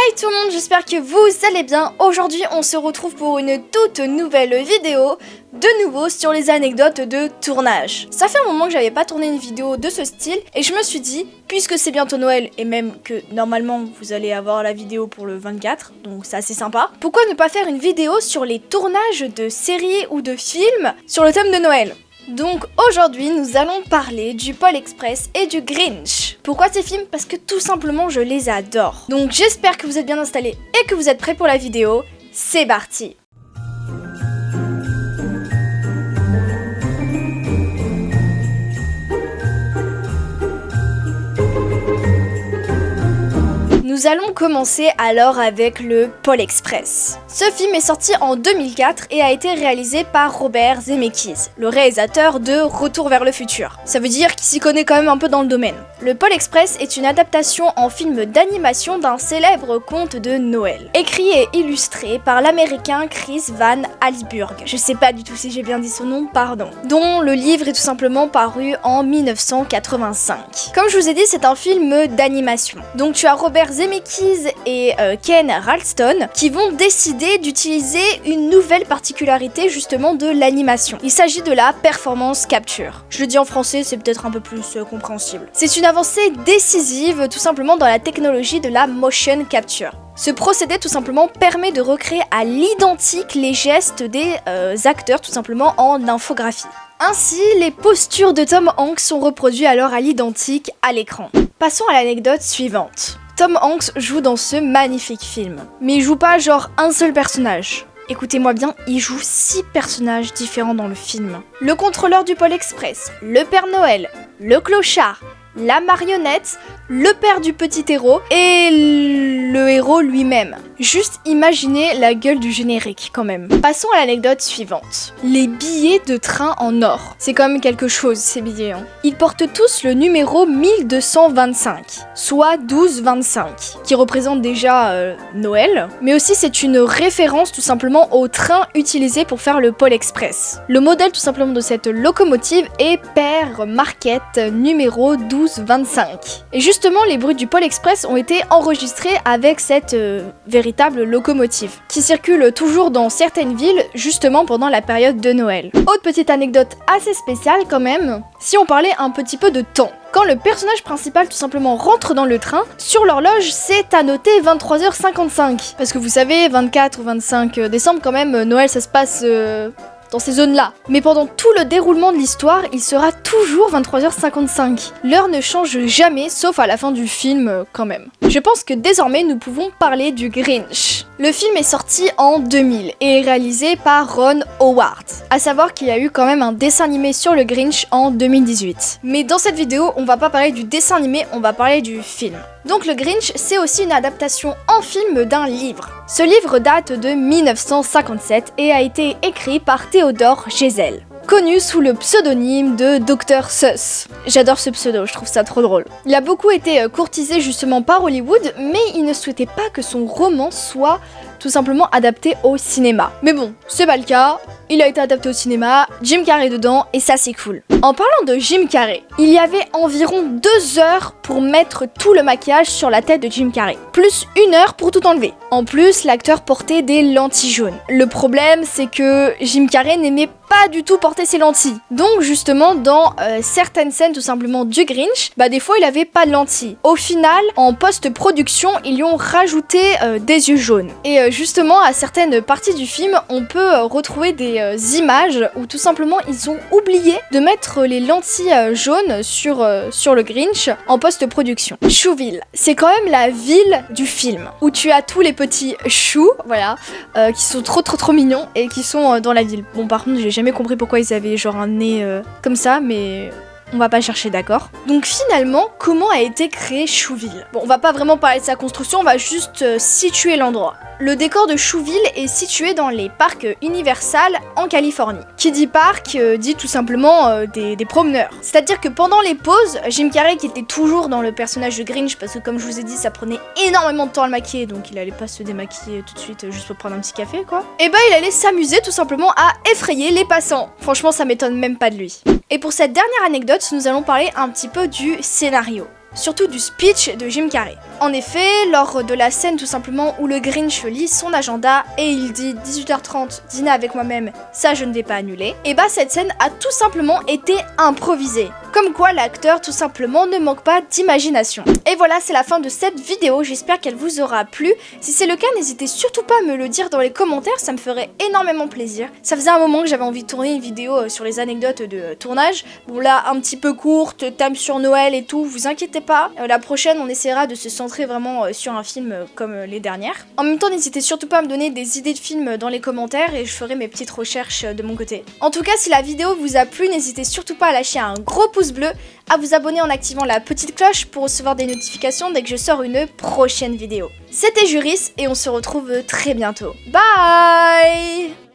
Hey tout le monde, j'espère que vous allez bien. Aujourd'hui on se retrouve pour une toute nouvelle vidéo, de nouveau sur les anecdotes de tournage. Ça fait un moment que j'avais pas tourné une vidéo de ce style et je me suis dit, puisque c'est bientôt Noël et même que normalement vous allez avoir la vidéo pour le 24, donc c'est assez sympa, pourquoi ne pas faire une vidéo sur les tournages de séries ou de films sur le thème de Noël? Donc aujourd'hui nous allons parler du Pôle Express et du Grinch. Pourquoi ces films? Parce que tout simplement je les adore. Donc j'espère que vous êtes bien installés et que vous êtes prêts pour la vidéo. C'est parti! Nous allons commencer alors avec le Pôle Express. Ce film est sorti en 2004 et a été réalisé par Robert Zemeckis, le réalisateur de Retour vers le futur. Ça veut dire qu'il s'y connaît quand même un peu dans le domaine. Le Pôle Express est une adaptation en film d'animation d'un célèbre conte de Noël, écrit et illustré par l'américain Chris Van Allsburg. Je sais pas du tout si j'ai bien dit son nom, pardon. Dont le livre est tout simplement paru en 1985. Comme je vous ai dit, c'est un film d'animation. Donc tu as Robert Zemeckis et Ken Ralston qui vont décider d'utiliser une nouvelle particularité justement de l'animation. Il s'agit de la performance capture. Je le dis en français, c'est peut-être un peu plus compréhensible. C'est une avancée décisive tout simplement dans la technologie de la motion capture. Ce procédé tout simplement permet de recréer à l'identique les gestes des acteurs tout simplement en infographie. Ainsi, les postures de Tom Hanks sont reproduites alors à l'identique à l'écran. Passons à l'anecdote suivante. Tom Hanks joue dans ce magnifique film, mais il joue pas genre un seul personnage. Écoutez-moi bien, il joue 6 personnages différents dans le film. Le contrôleur du Pôle Express, le Père Noël, le clochard, la marionnette, le père du petit héros et le héros lui-même. Juste imaginez la gueule du générique quand même. Passons à l'anecdote suivante. Les billets de train en or. C'est quand même quelque chose ces billets. Ils portent tous le numéro 1225, soit 1225, qui représente déjà Noël, mais aussi c'est une référence tout simplement au train utilisé pour faire le Pôle Express. Le modèle tout simplement de cette locomotive est Père Marquette numéro 1225. Et justement, les bruits du Pôle Express ont été enregistrés avec cette véritable locomotive, qui circule toujours dans certaines villes, justement pendant la période de Noël. Autre petite anecdote assez spéciale quand même, si on parlait un petit peu de temps. Quand le personnage principal tout simplement rentre dans le train, sur l'horloge c'est annoté 23h55. Parce que vous savez, 24 ou 25 décembre quand même, Noël ça se passe dans ces zones-là. Mais pendant tout le déroulement de l'histoire, il sera toujours 23h55. L'heure ne change jamais, sauf à la fin du film quand même. Je pense que désormais nous pouvons parler du Grinch. Le film est sorti en 2000 et est réalisé par Ron Howard. À savoir qu'il y a eu quand même un dessin animé sur le Grinch en 2018. Mais dans cette vidéo, on va pas parler du dessin animé, on va parler du film. Donc le Grinch, c'est aussi une adaptation en film d'un livre. Ce livre date de 1957 et a été écrit par Theodore Geisel, connu sous le pseudonyme de Dr. Seuss. J'adore ce pseudo, je trouve ça trop drôle. Il a beaucoup été courtisé justement par Hollywood, mais il ne souhaitait pas que son roman soit tout simplement adapté au cinéma. Mais bon, c'est pas le cas, il a été adapté au cinéma, Jim Carrey dedans, et ça c'est cool. En parlant de Jim Carrey, il y avait environ 2 heures pour mettre tout le maquillage sur la tête de Jim Carrey, plus 1 heure pour tout enlever. En plus, l'acteur portait des lentilles jaunes. Le problème, c'est que Jim Carrey n'aimait pas du tout porter ses lentilles. Donc justement, dans certaines scènes tout simplement du Grinch, des fois il avait pas de lentilles. Au final, en post-production, ils lui ont rajouté des yeux jaunes. Et justement, à certaines parties du film, on peut retrouver des images où tout simplement ils ont oublié de mettre les lentilles jaunes sur le Grinch en post-production. Chouville, c'est quand même la ville du film, où tu as tous les petits choux, voilà, qui sont trop mignons et qui sont dans la ville. Bon, par contre, j'ai jamais compris pourquoi ils avaient genre un nez comme ça, mais on va pas chercher, d'accord. Donc finalement, comment a été créé Chouville? Bon, on va pas vraiment parler de sa construction, on va juste situer l'endroit. Le décor de Chouville est situé dans les parcs Universal en Californie. Qui dit parc dit tout simplement des promeneurs. C'est-à-dire que pendant les pauses, Jim Carrey, qui était toujours dans le personnage de Grinch, parce que comme je vous ai dit, ça prenait énormément de temps à le maquiller, donc il allait pas se démaquiller tout de suite juste pour prendre un petit café, quoi. Et il allait s'amuser tout simplement à effrayer les passants. Franchement, ça m'étonne même pas de lui. Et pour cette dernière anecdote, nous allons parler un petit peu du scénario. surtout du speech de Jim Carrey. En effet, lors de la scène tout simplement où le Grinch lit son agenda et il dit 18h30, dîner avec moi-même, ça je ne vais pas annuler, et bah cette scène a tout simplement été improvisée. Comme quoi l'acteur tout simplement ne manque pas d'imagination. Et voilà, c'est la fin de cette vidéo, j'espère qu'elle vous aura plu. Si c'est le cas, n'hésitez surtout pas à me le dire dans les commentaires, ça me ferait énormément plaisir. Ça faisait un moment que j'avais envie de tourner une vidéo sur les anecdotes de tournage. Bon là, un petit peu courte, thème sur Noël et tout, vous inquiétez pas. La prochaine, on essaiera de se centrer vraiment sur un film comme les dernières. En même temps, n'hésitez surtout pas à me donner des idées de films dans les commentaires et je ferai mes petites recherches de mon côté. En tout cas, si la vidéo vous a plu, n'hésitez surtout pas à lâcher un gros pouce bleu, à vous abonner en activant la petite cloche pour recevoir des notifications dès que je sors une prochaine vidéo. C'était Juris et on se retrouve très bientôt. Bye!